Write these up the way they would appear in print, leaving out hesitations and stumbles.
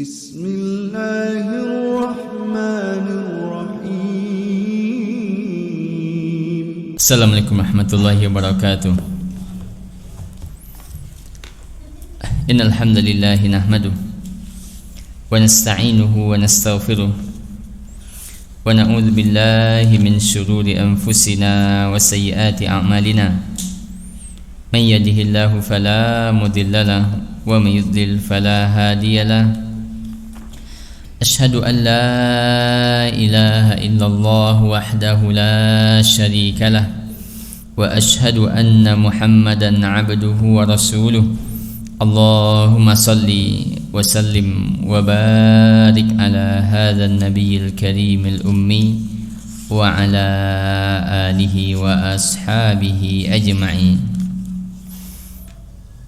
Bismillahirrahmanirrahim. Assalamualaikum warahmatullahi wabarakatuh. Innal hamdalillah nahmaduhu wa nasta'inuhu wa nastaghfiruh wa na'udzu billahi min shururi anfusina wa sayyiati a'malina. Man yahdihillahu fala mudilla lahu wa man yudlil fala hadiya lahu. Asyhadu an la ilaha illallah wahdahu la syarika lah wa asyhadu anna Muhammadan 'abduhu wa rasuluh. Allahumma salli wa sallim wa barik ala hadzal nabiyil karimil ummi wa ala alihi wa ashabihi ajma'in.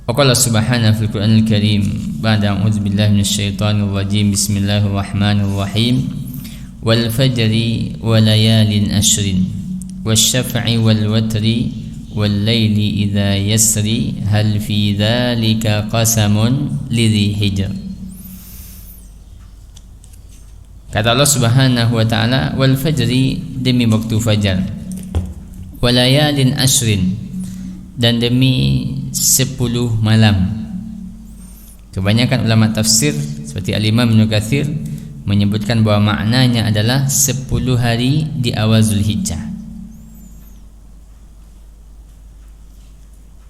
Waqala subhanahu fil Qur'anil Karim ba'da a'udzu billahi minasyaitonir rajim. Bismillahirrahmanirrahim. Wal fajri wa layalin ashrin wasyaf'i wal watri wal laili idza yasri hal fi dzalika qasamun lidzi hijr. Kata Allah Subhanahu wa taala, wal fajri, demi waktu fajar, wa layalin ashrin, dan demi 10 malam. Kebanyakan ulama tafsir seperti Al-Imam Ibnu Katsir menyebutkan bahwa maknanya adalah 10 hari di awal Zulhijjah.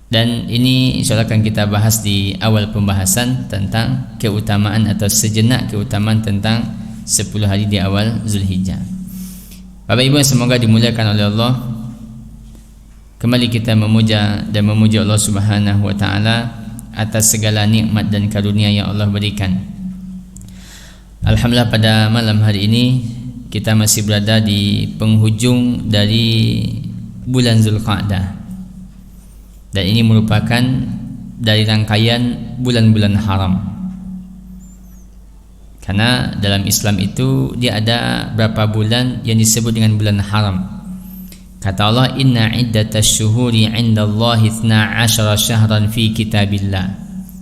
Dan ini insyaallah akan kita bahas di awal pembahasan tentang keutamaan atau sejenak keutamaan tentang 10 hari di awal Zulhijjah. Bapak Ibu yang semoga dimuliakan oleh Allah, kembali kita memuja dan memuji Allah Subhanahu wa taala atas segala nikmat dan karunia yang Allah berikan. Alhamdulillah, pada malam hari ini kita masih berada di penghujung dari bulan Zulqa'dah. Dan ini merupakan dari rangkaian bulan-bulan haram. Karena dalam Islam itu dia ada berapa bulan yang disebut dengan bulan haram. Kata Allah, inna iddatash syuhuri 'indallahi 12 syahran fi kitabillah.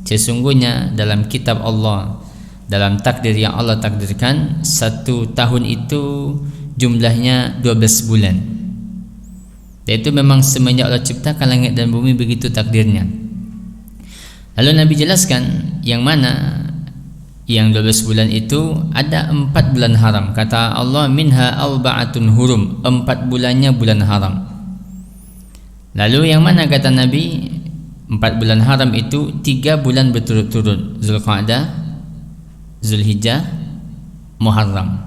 Sesungguhnya dalam kitab Allah, dalam takdir yang Allah takdirkan, 1 tahun itu jumlahnya 12 bulan. Dan itu memang semenjak Allah ciptakan langit dan bumi begitu takdirnya. Lalu Nabi jelaskan yang mana yang 12 bulan itu ada 4 bulan haram. Kata Allah, minha arba'atun hurum, 4 bulannya bulan haram. Lalu yang mana kata Nabi 4 bulan haram itu 3 bulan berturut-turut, Zulqa'dah, Zulhijjah, Muharram.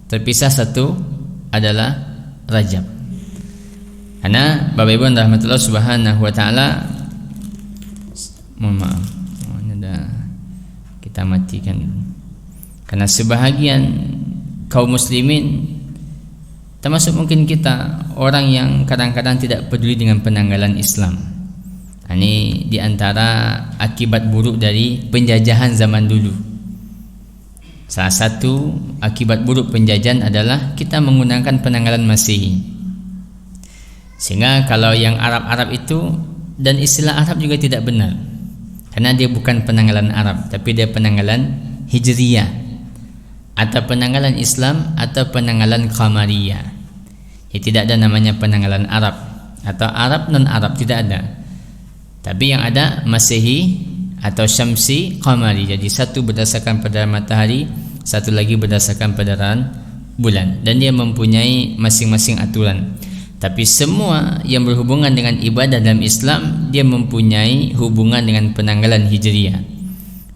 Terpisah 1 adalah Rajab. Karena Bapak Ibu rahmatullah Subhanahu wa taala, mohon maaf, kita matikan dulu. Karena sebahagian kaum muslimin, termasuk mungkin kita, orang yang kadang-kadang tidak peduli dengan penanggalan Islam. Ini diantara akibat buruk dari penjajahan zaman dulu. Salah satu akibat buruk penjajahan adalah kita menggunakan penanggalan Masehi. Sehingga kalau yang Arab-Arab itu, dan istilah Arab juga tidak benar, karena dia bukan penanggalan Arab, tapi dia penanggalan Hijriyah, atau penanggalan Islam, atau penanggalan Qamariyah. Ya, tidak ada namanya penanggalan Arab atau Arab non-Arab, tidak ada. Tapi yang ada Masehi atau Syamsi, Qamari. Jadi satu berdasarkan peredaran matahari, satu lagi berdasarkan peredaran bulan, dan dia mempunyai masing-masing aturan. Tapi semua yang berhubungan dengan ibadah dalam Islam, dia mempunyai hubungan dengan penanggalan Hijriyah.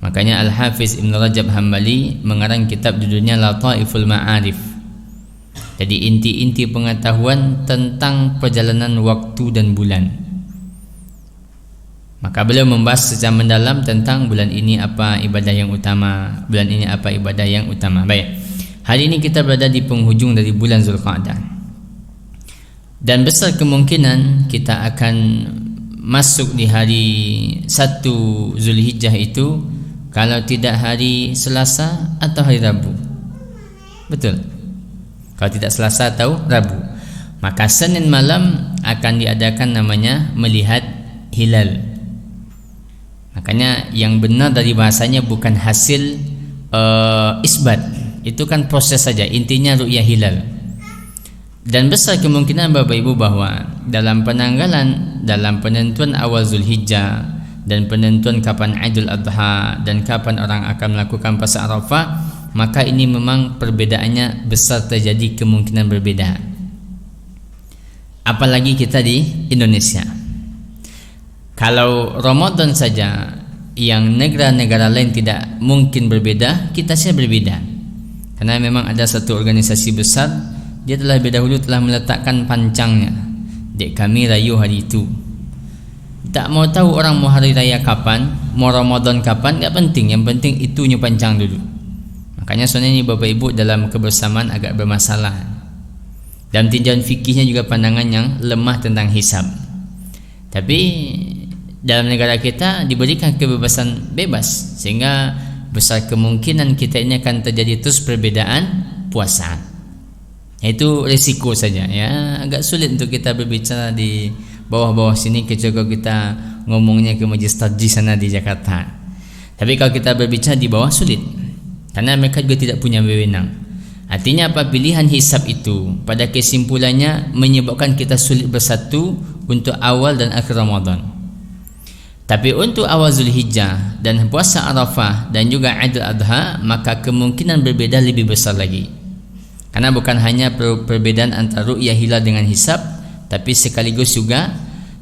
Makanya Al-Hafiz Ibn Rajab Hambali mengarang kitab judulnya Lataiful Ma'arif. Jadi inti-inti pengetahuan tentang perjalanan waktu dan bulan. Maka beliau membahas secara mendalam tentang bulan ini apa ibadah yang utama, bulan ini apa ibadah yang utama. Baik, hari ini kita berada di penghujung dari bulan Zulqa'dah, dan besar kemungkinan kita akan masuk di hari 1 Zulhijjah itu, kalau tidak hari Selasa atau hari Rabu. Betul. Kalau tidak Selasa atau Rabu, maka Senin malam akan diadakan namanya melihat hilal. Makanya yang benar dari bahasanya bukan hasil isbat. Itu kan proses saja, intinya ru'yah hilal. Dan besar kemungkinan Bapak Ibu bahwa dalam penanggalan, dalam penentuan awal Zulhijjah dan penentuan kapan Idul Adha dan kapan orang akan melakukan puasa Arafah, maka ini memang perbedaannya besar, terjadi kemungkinan berbeda. Apalagi kita di Indonesia. Kalau Ramadan saja yang negara-negara lain tidak mungkin berbeda, kita saja berbeda. Karena memang ada satu organisasi besar, dia terlebih dahulu telah meletakkan pancangnya. Dek kami rayu hari itu. Tak mau tahu orang mau hari raya kapan, mau Ramadan kapan, tak penting. Yang penting itunya pancang dulu. Makanya sebenarnya Bapak Ibu dalam kebersamaan agak bermasalah. Dalam tinjauan fikihnya juga pandangan yang lemah tentang hisab. Tapi dalam negara kita diberikan kebebasan bebas, sehingga besar kemungkinan kita ini akan terjadi terus perbedaan puasa. Itu risiko saja ya, agak sulit untuk kita berbicara di bawah-bawah sini kecuali kalau kita ngomongnya ke Majlis Tarjih sana di Jakarta. Tapi kalau kita berbicara di bawah sulit, karena mereka juga tidak punya wewenang. Artinya apa? Pilihan hisab itu pada kesimpulannya menyebabkan kita sulit bersatu untuk awal dan akhir Ramadan. Tapi untuk awal Zulhijjah dan puasa Arafah dan juga Idul Adha, maka kemungkinan berbeda lebih besar lagi. Karena bukan hanya perbedaan antara ru'yah hilal dengan hisab, tapi sekaligus juga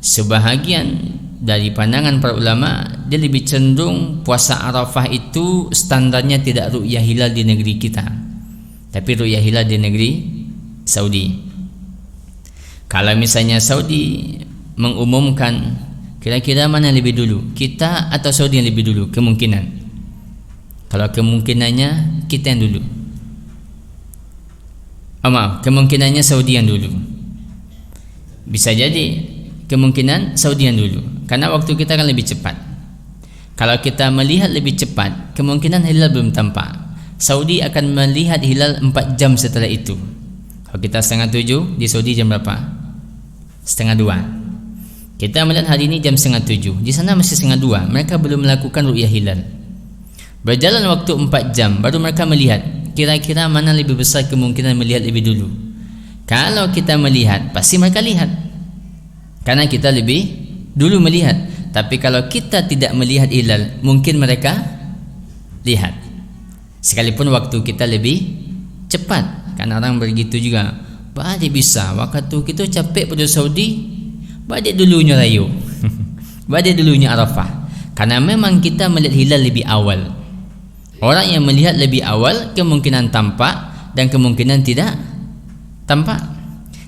sebahagian dari pandangan para ulama, dia lebih cenderung puasa Arafah itu standarnya tidak ru'yah hilal di negeri kita, tapi ru'yah hilal di negeri Saudi. Kalau misalnya Saudi mengumumkan, kira-kira mana yang lebih dulu, kita atau Saudi yang lebih dulu? Kemungkinan, kalau kemungkinannya kita yang dulu. Kemungkinannya Saudi yang dulu. Bisa jadi kemungkinan Saudi yang dulu, karena waktu kita kan lebih cepat. Kalau kita melihat lebih cepat, kemungkinan hilal belum tampak. Saudi akan melihat hilal 4 jam setelah itu. Kalau kita 6:30, di Saudi jam berapa? 1:30. Kita melihat hari ini jam 6:30, di sana masih 1:30. Mereka belum melakukan ru'yah hilal. Berjalan waktu 4 jam baru mereka melihat. Kira-kira mana lebih besar kemungkinan melihat lebih dulu? Kalau kita melihat, pasti mereka lihat, karena kita lebih dulu melihat. Tapi kalau kita tidak melihat hilal, mungkin mereka lihat. Sekalipun waktu kita lebih cepat, kan orang begitu juga. Balik bisa, waktu kita capek pada Saudi, balik dulunya rayu, balik dulunya Arafah. Karena memang kita melihat hilal lebih awal. Orang yang melihat lebih awal kemungkinan tampak dan kemungkinan tidak tampak,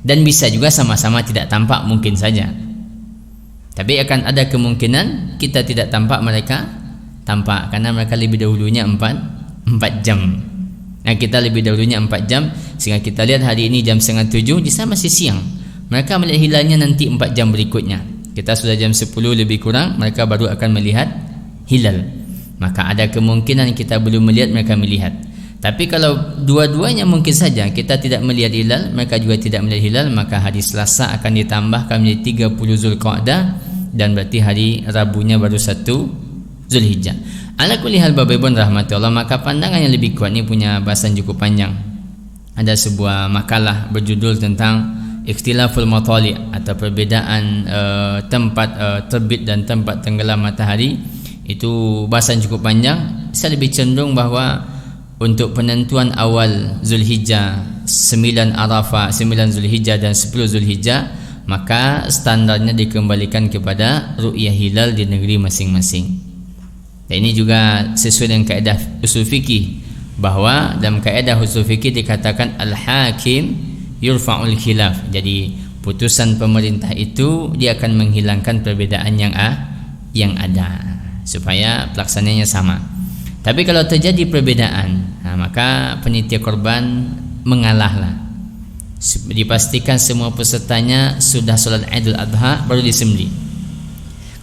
dan bisa juga sama-sama tidak tampak, mungkin saja. Tapi akan ada kemungkinan kita tidak tampak, mereka tampak, karena mereka lebih dahulunya 4 jam. Nah, kita lebih dahulunya 4 jam, sehingga kita lihat hari ini jam 6:30, di sana masih siang. Mereka melihat hilalnya nanti 4 jam berikutnya. Kita sudah jam 10 lebih kurang, mereka baru akan melihat hilal. Maka ada kemungkinan kita belum melihat, mereka melihat. Tapi kalau dua-duanya mungkin saja, kita tidak melihat hilal, mereka juga tidak melihat hilal, maka hari Selasa akan ditambahkan menjadi 30 Zulqa'dah, dan berarti hari Rabunya baru 1 Zulhijjah. Ala kulli hal Bapak Ibu rahmati Allah, maka pandangan yang lebih kuat ini punya bahasan cukup panjang. Ada sebuah makalah berjudul tentang Ikhtilaful Matali' atau perbedaan tempat terbit dan tempat tenggelam matahari. Itu bahasan cukup panjang. Saya lebih cenderung bahwa untuk penentuan awal Zulhijjah, 9 Arafah, 9 Zulhijjah dan 10 Zulhijjah, maka standarnya dikembalikan kepada ru'yah hilal di negeri masing-masing. Dan ini juga sesuai dengan kaedah usul fikih, bahwa dalam kaedah usul fikih dikatakan al-hakim yurfa'ul khilaf. Jadi putusan pemerintah itu dia akan menghilangkan perbedaan yang ada, supaya pelaksananya sama. Tapi kalau terjadi perbedaan, maka penitia korban mengalahlah. Dipastikan semua pesertanya sudah sholat Idul Adha baru disembelih.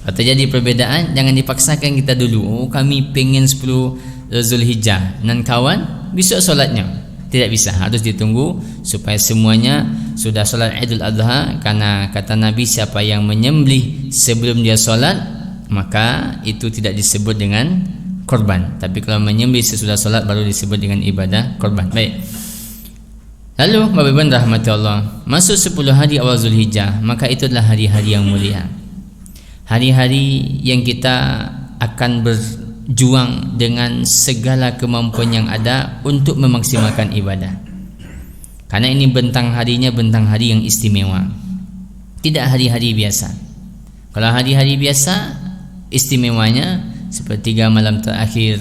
Kalau terjadi perbedaan, jangan dipaksakan kita dulu. Kami pengen 10 Zulhijjah, dan kawan besok sholatnya. Tidak bisa, harus ditunggu supaya semuanya sudah sholat Idul Adha. Karena kata Nabi, siapa yang menyembelih sebelum dia sholat, maka itu tidak disebut dengan korban. Tapi kalau menyembelih sesudah solat baru disebut dengan ibadah korban. Baik. Lalu Bapak Ibu rahmati Allah, masuk 10 hari awal Zulhijjah, maka itu adalah hari-hari yang mulia. Hari-hari yang kita akan berjuang dengan segala kemampuan yang ada untuk memaksimalkan ibadah. Karena ini bentang harinya bentang hari yang istimewa. Tidak hari-hari biasa. Kalau hari-hari biasa, istimewanya sepertiga malam terakhir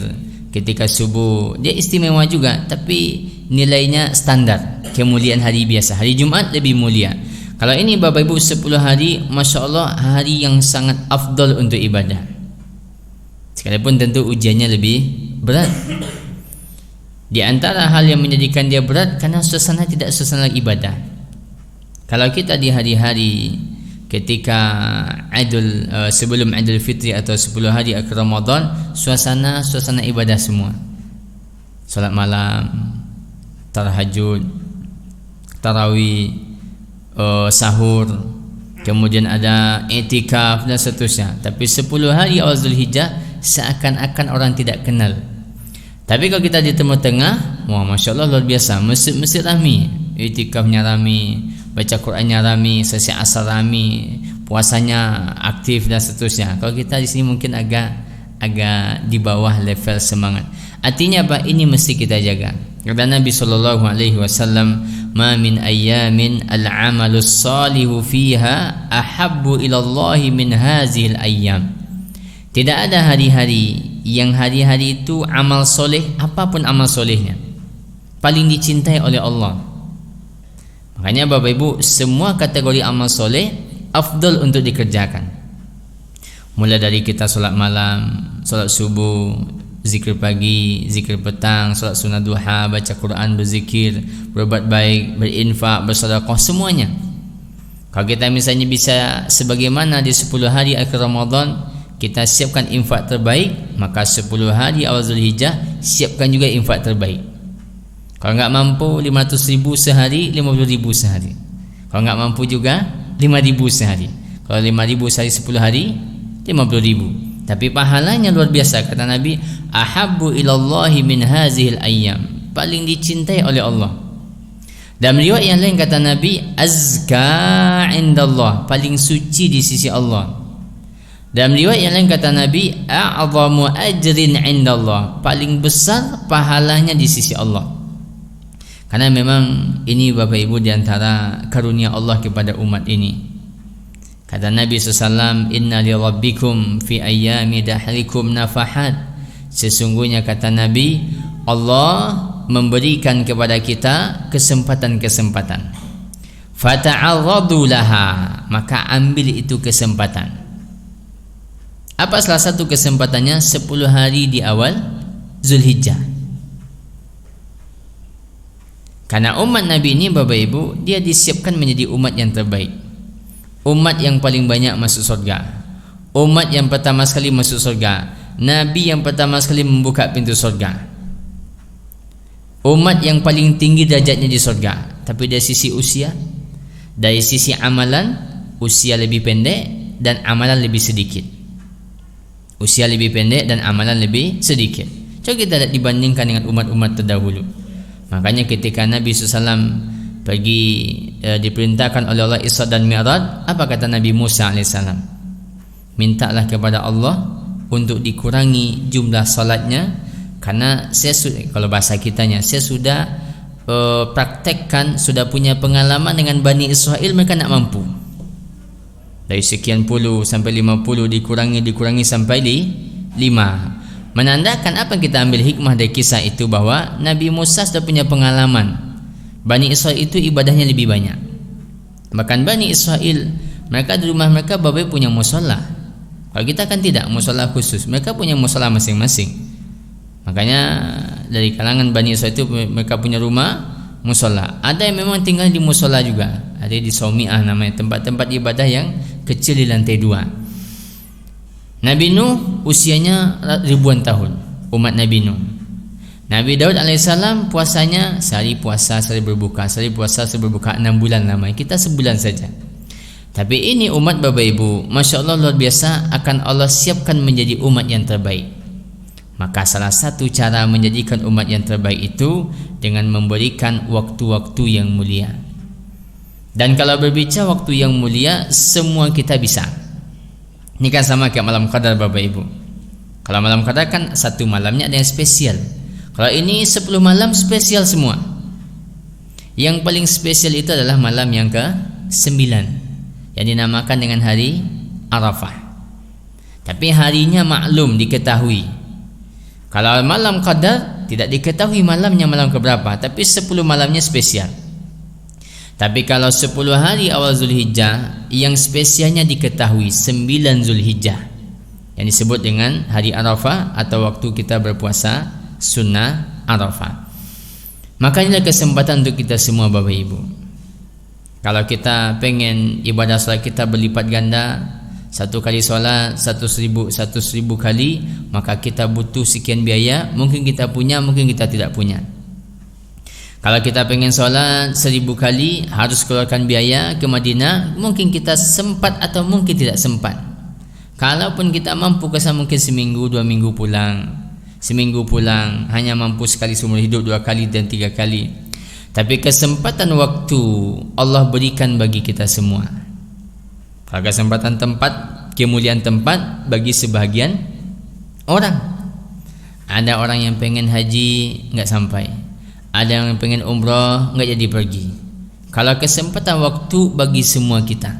ketika subuh, dia istimewa juga, tapi nilainya standar. Kemuliaan hari biasa. Hari Jumat lebih mulia. Kalau ini Bapak Ibu 10 hari, Masya Allah, hari yang sangat afdal untuk ibadah. Sekalipun tentu ujiannya lebih berat. Di antara hal yang menjadikan dia berat karena suasana tidak suasana ibadah. Kalau kita di hari-hari ketika sebelum Idul Fitri atau 10 hari akhir Ramadan, suasana ibadah semua. Salat malam, tahajud, tarawih, sahur, kemudian ada i'tikaf dan seterusnya. Tapi 10 hari awal Zulhijjah seakan-akan orang tidak kenal. Tapi kalau kita di tengah-tengah, wah Masya Allah luar biasa, masjid ramai, i'tikafnya ramai, baca Qurannya ramai, sesi asar ramai, puasanya aktif dan seterusnya. Kalau kita di sini mungkin agak di bawah level semangat. Artinya apa? Ini mesti kita jaga. Kata Nabi sallallahu alaihi wasallam, "Ma min ayyamin al-'amalus salihu fiha ahabbu ila Allah min hazihil ayyam." Tidak ada hari-hari yang hari-hari itu amal soleh, apapun amal solehnya, paling dicintai oleh Allah. Makanya Bapak Ibu, semua kategori amal soleh afdal untuk dikerjakan. Mulai dari kita solat malam, solat subuh, zikir pagi, zikir petang, solat sunat duha, baca Quran, berzikir, berbuat baik, berinfak, bersedekah, semuanya. Kalau kita misalnya bisa sebagaimana di 10 hari akhir Ramadan kita siapkan infak terbaik, maka 10 hari awal Zulhijjah siapkan juga infak terbaik. Kalau enggak mampu 500.000 sehari, 50.000 sehari. Kalau enggak mampu juga 5.000 sehari. Kalau 5.000 sehari 10 hari, 50.000. Tapi pahalanya luar biasa. Kata Nabi, ahabbu ilallahi min hazihil ayyam, paling dicintai oleh Allah. Dalam riwayat yang lain kata Nabi, azka indallah, paling suci di sisi Allah. Dalam riwayat yang lain kata Nabi, a'zamu ajrin indallah, paling besar pahalanya di sisi Allah. Karena memang ini Bapak Ibu diantara karunia Allah kepada umat ini. Kata Nabi SAW, inna li rabbikum fi ayyami dahrikum nafahat. Sesungguhnya kata Nabi, Allah memberikan kepada kita kesempatan-kesempatan. Fata'arradu laha, maka ambil itu kesempatan. Apa salah satu kesempatannya? 10 hari di awal Zulhijjah. Karena umat Nabi ini Bapak Ibu, dia disiapkan menjadi umat yang terbaik, umat yang paling banyak masuk surga, umat yang pertama sekali masuk surga, Nabi yang pertama sekali membuka pintu surga, umat yang paling tinggi derajatnya di surga. Tapi dari sisi usia, dari sisi amalan, usia lebih pendek dan amalan lebih sedikit. Usia lebih pendek dan amalan lebih sedikit. Coba kita lihat dibandingkan dengan umat-umat terdahulu. Makanya ketika Nabi SAW pergi diperintahkan oleh Allah Isra dan Mi'raj, apa kata Nabi Musa AS? Mintalah kepada Allah untuk dikurangi jumlah salatnya, karena kalau bahasa kitanya, saya sudah praktekkan, sudah punya pengalaman dengan Bani Israel, mereka nak mampu. Dari sekian puluh sampai 50 dikurangi sampai 5. Menandakan apa kita ambil hikmah dari kisah itu, bahwa Nabi Musa sudah punya pengalaman. Bani Israel itu ibadahnya lebih banyak. Bahkan Bani Israel, mereka di rumah mereka Bapak punya musola. Kalau kita kan tidak, musola khusus. Mereka punya musola masing-masing. Makanya dari kalangan Bani Israel itu mereka punya rumah musola. Ada yang memang tinggal di musola juga. Ada di Saumi'ah namanya, tempat-tempat ibadah yang kecil di lantai 2. Nabi Nuh usianya ribuan tahun, umat Nabi Nuh. Nabi Daud alaihissalam puasanya sehari puasa, sehari berbuka, sehari puasa, sehari berbuka, 6 bulan namanya. Kita sebulan saja. Tapi ini umat Bapak Ibu, Masya Allah luar biasa, akan Allah siapkan menjadi umat yang terbaik, Maka salah satu cara menjadikan umat yang terbaik itu dengan memberikan waktu-waktu yang mulia. Dan kalau berbicara waktu yang mulia, semua kita bisa. Ini kan sama kayak malam qadar Bapak Ibu. Kalau malam qadar kan satu malamnya ada yang spesial. Kalau ini 10 malam spesial semua. Yang paling spesial itu adalah malam yang ke-9 yang dinamakan dengan hari Arafah. Tapi harinya maklum diketahui. Kalau malam qadar tidak diketahui malamnya malam keberapa, tapi 10 malamnya spesial. Tapi kalau 10 hari awal Zulhijjah, yang spesialnya diketahui 9 Zulhijjah, yang disebut dengan hari Arafah atau waktu kita berpuasa sunnah Arafah. Maka inilah kesempatan untuk kita semua Bapak Ibu. Kalau kita pengen ibadah salat kita berlipat ganda, satu kali solat 100.000 kali, maka kita butuh sekian biaya. Mungkin kita punya, mungkin kita tidak punya. Kalau kita pengen solat 1.000 kali, harus keluarkan biaya ke Madinah. Mungkin kita sempat atau mungkin tidak sempat. Kalaupun kita mampu, kesan mungkin seminggu 2 minggu pulang. Seminggu pulang, hanya mampu sekali seumur hidup, 2 kali dan 3 kali. Tapi kesempatan waktu Allah berikan bagi kita semua. Kalau kesempatan tempat, kemuliaan tempat bagi sebahagian orang. Ada orang yang pengen haji nggak sampai, ada yang pengen umrah nggak jadi pergi. Kalau kesempatan waktu bagi semua kita,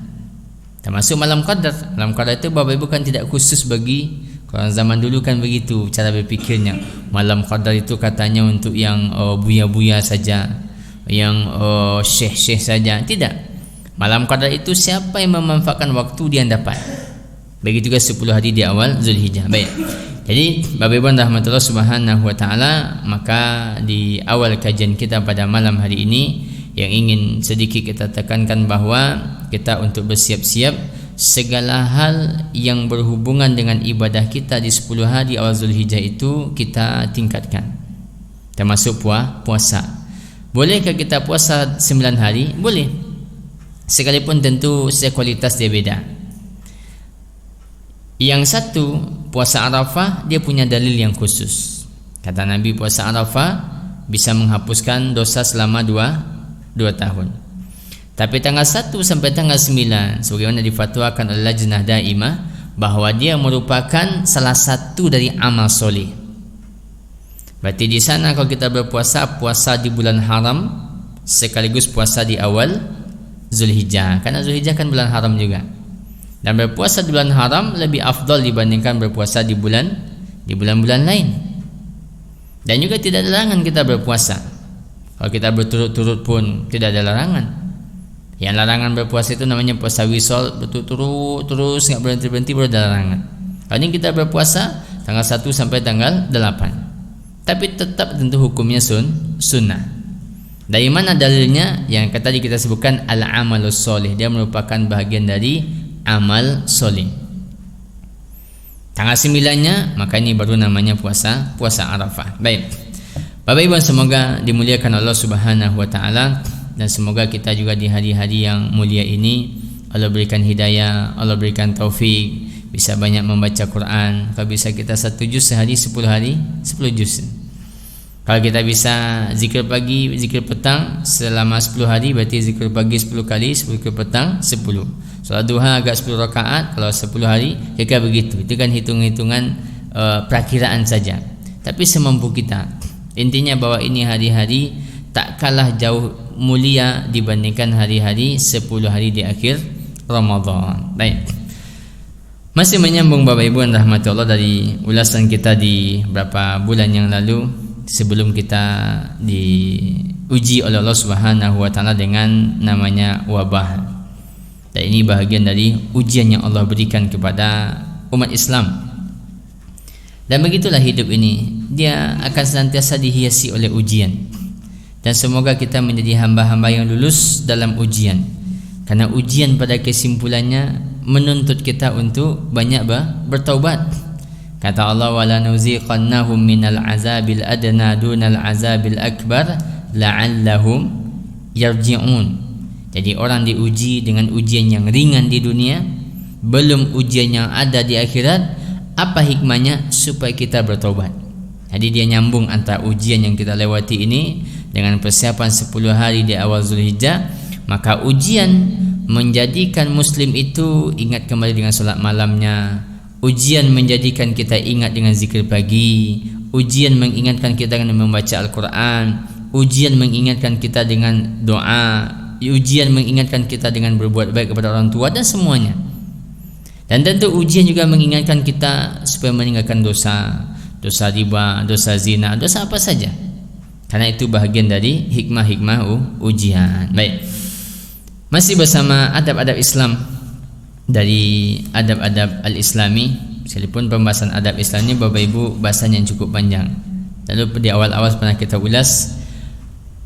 termasuk malam qadar. Malam qadar itu Bapak Ibu kan tidak khusus bagi, kalau zaman dulu kan begitu cara berpikirnya. Malam qadar itu katanya untuk yang buya-buya saja, yang syekh-syekh saja. Tidak. Malam qadar itu siapa yang memanfaatkan waktu dia dapat. Begitu juga 10 hari di awal Zulhijjah. Baik. Jadi Bapak Ibu rahmatullah subhanahu wa taala, maka di awal kajian kita pada malam hari ini yang ingin sedikit kita tekankan bahwa kita untuk bersiap-siap segala hal yang berhubungan dengan ibadah kita di 10 hari awal Zulhijjah itu kita tingkatkan. Termasuk puasa. Bolehkah kita puasa 9 hari? Boleh. Sekalipun tentu kualitas dia beda. Yang satu, puasa Arafah, dia punya dalil yang khusus. Kata Nabi, puasa Arafah bisa menghapuskan dosa selama 2 tahun. Tapi tanggal 1 sampai tanggal 9, sebagaimana difatwakan oleh Lajnah Daimah, bahwa dia merupakan salah satu dari amal soleh. Berarti di sana kalau kita berpuasa, puasa di bulan haram sekaligus puasa di awal Zulhijjah, karena Zulhijjah kan bulan haram juga. Dan berpuasa di bulan haram lebih afdal dibandingkan berpuasa di bulan-bulan lain. Dan juga tidak ada larangan kita berpuasa. Kalau kita berturut-turut pun tidak ada larangan. Yang larangan berpuasa itu namanya puasa wisol, berturut-turut terus nggak berhenti-berhenti, baru ada larangan. Kalau ini kita berpuasa tanggal 1 sampai tanggal 8. Tapi tetap tentu hukumnya sunnah. Dari mana dalilnya? Yang tadi kita sebutkan al-amalus soleh, dia merupakan bahagian dari amal soleh. Tanggal 9-nya, maka ini baru namanya puasa Arafah. Baik, Bapak Ibu semoga dimuliakan Allah Subhanahu wa taala, dan semoga kita juga di hari-hari yang mulia ini Allah berikan hidayah, Allah berikan taufik, bisa banyak membaca Quran. Kalau bisa kita 1 juz sehari, 10 hari 10 juz. Kalau kita bisa zikir pagi, zikir petang selama 10 hari, berarti zikir pagi 10 kali, zikir petang 10. Salat duha agak 10 rakaat kalau 10 hari, kira-kira begitu. Itu kan hitung-hitungan perakiraan saja. Tapi semampu kita. Intinya bahwa ini hari-hari tak kalah jauh mulia dibandingkan hari-hari 10 hari di akhir Ramadan. Baik. Masih menyambung Bapak Ibu yang rahmati Allah dari ulasan kita di beberapa bulan yang lalu, sebelum kita diuji oleh Allah Subhanahu wa taala dengan namanya wabah. Dan ini bahagian dari ujian yang Allah berikan kepada umat Islam. Dan begitulah hidup ini, dia akan senantiasa dihiasi oleh ujian. Dan semoga kita menjadi hamba-hamba yang lulus dalam ujian. Karena ujian pada kesimpulannya menuntut kita untuk banyak bertaubat. Kata Allah, wala nuziqannahum minal azabil adna dunal azabil akbar la'allahum yarji'un. Jadi orang diuji dengan ujian yang ringan di dunia, belum ujian yang ada di akhirat. Apa hikmahnya? Supaya kita bertobat. Jadi dia nyambung antara ujian yang kita lewati ini dengan persiapan 10 hari di awal Zulhijjah. Maka ujian menjadikan muslim itu ingat kembali dengan salat malamnya. Ujian menjadikan kita ingat dengan zikir pagi. Ujian mengingatkan kita dengan membaca Al-Quran. Ujian mengingatkan kita dengan doa. Ujian mengingatkan kita dengan berbuat baik kepada orang tua dan semuanya. Dan tentu ujian juga mengingatkan kita supaya meninggalkan dosa, dosa riba, dosa zina, dosa apa saja. Karena itu bahagian dari hikmah-hikmah ujian. Baik. Masih bersama adab-adab Islam dari adab-adab al-Islami. Sekalipun pembahasan adab Islam ini Bapak Ibu bahasan yang cukup panjang. Lalu di awal-awal pernah kita ulas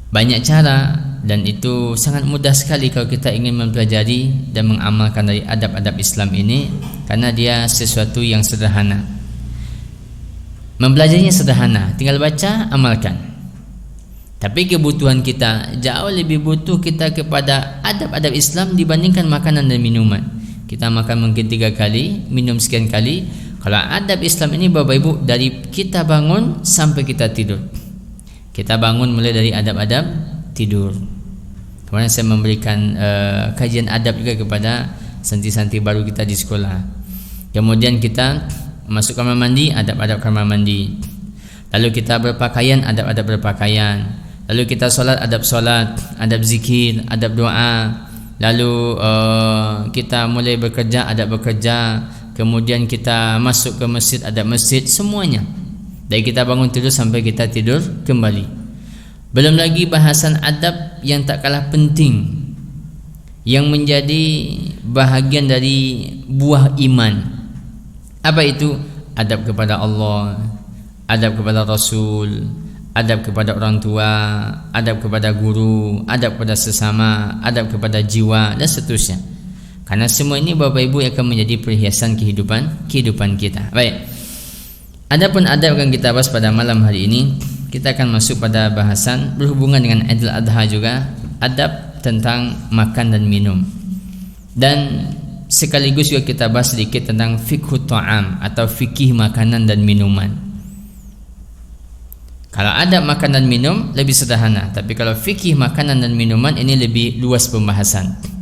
banyak cara, dan itu sangat mudah sekali kalau kita ingin mempelajari dan mengamalkan dari adab-adab Islam ini, karena dia sesuatu yang sederhana. Mempelajarinya sederhana, tinggal baca, amalkan. Tapi kebutuhan kita jauh lebih butuh kita kepada adab-adab Islam dibandingkan makanan dan minuman. Kita makan mungkin 3 kali, minum sekian kali. Kalau adab Islam ini Bapak Ibu, dari kita bangun sampai kita tidur. Kita bangun mulai dari adab-adab tidur. Kemarin saya memberikan kajian adab juga kepada santri-santri baru kita di sekolah. Kemudian kita masuk kamar mandi, adab-adab kamar mandi. Lalu kita berpakaian, adab-adab berpakaian. Lalu kita solat, adab solat, adab zikir, adab doa. Lalu kita mulai bekerja, adab bekerja. Kemudian kita masuk ke masjid, adab masjid, semuanya. Dari kita bangun tidur sampai kita tidur kembali. Belum lagi bahasan adab yang tak kalah penting, yang menjadi bahagian dari buah iman. Apa itu? Adab kepada Allah, adab kepada Rasul, adab kepada orang tua, adab kepada guru, adab kepada sesama, adab kepada jiwa, dan seterusnya. Karena semua ini Bapak Ibu akan menjadi perhiasan kehidupan kita. Baik. Adapun adab yang kita bahas pada malam hari ini, kita akan masuk pada bahasan berhubungan dengan Idul Adha juga, adab tentang makan dan minum. Dan sekaligus juga kita bahas sedikit tentang fiqhut ta'am atau fikih makanan dan minuman. Kalau adab makan dan minum lebih sederhana, tapi kalau fikih makanan dan minuman ini lebih luas pembahasan.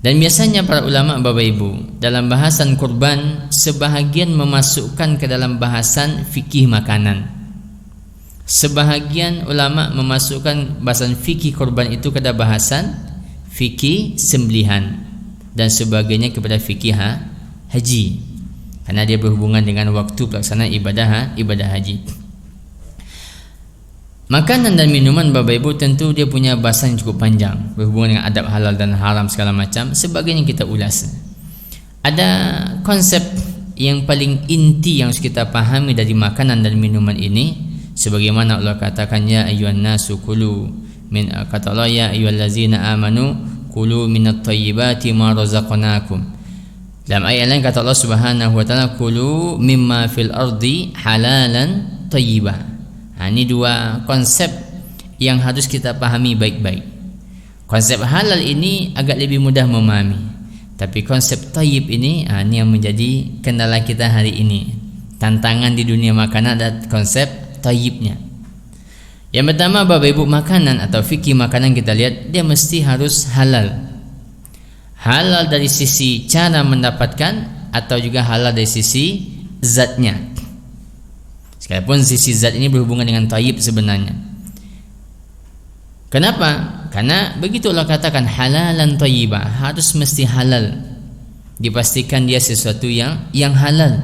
Dan biasanya para ulama Bapak Ibu dalam bahasan kurban sebahagian memasukkan ke dalam bahasan fikih makanan. Sebahagian ulama memasukkan bahasan fikih kurban itu ke dalam bahasan fikih sembelihan, dan sebagainya kepada fikih haji, karena dia berhubungan dengan waktu pelaksanaan ibadah haji. Makanan dan minuman Bapak Ibu tentu dia punya bahasan yang cukup panjang, berhubungan dengan adab halal dan haram segala macam. Sebagainya kita ulas. Ada konsep yang paling inti yang harus kita pahami dari makanan dan minuman ini, sebagaimana Allah katakan, ya ayyuhan nasu kulu min, kata Allah, ya ayyuhallazina amanu kulu minat thayyibati ma razaqnakum. Dalam ayat lain kata Allah Subhanahu wa taala, kulu mimma fil ardi halalan thayyiba. Ini dua konsep yang harus kita pahami baik-baik. Konsep halal ini agak lebih mudah memahami, tapi konsep thayyib ini yang menjadi kendala kita hari ini. Tantangan di dunia makanan ada konsep thayyibnya. Yang pertama Bapak Ibu, makanan atau fikih makanan kita lihat dia mesti harus halal. Halal dari sisi cara mendapatkan atau juga halal dari sisi zatnya. Sekalipun sisi zat ini berhubungan dengan thayyib sebenarnya. Kenapa? Karena begitu Allah katakan halalan thayyiba, harus mesti halal. Dipastikan dia sesuatu yang halal.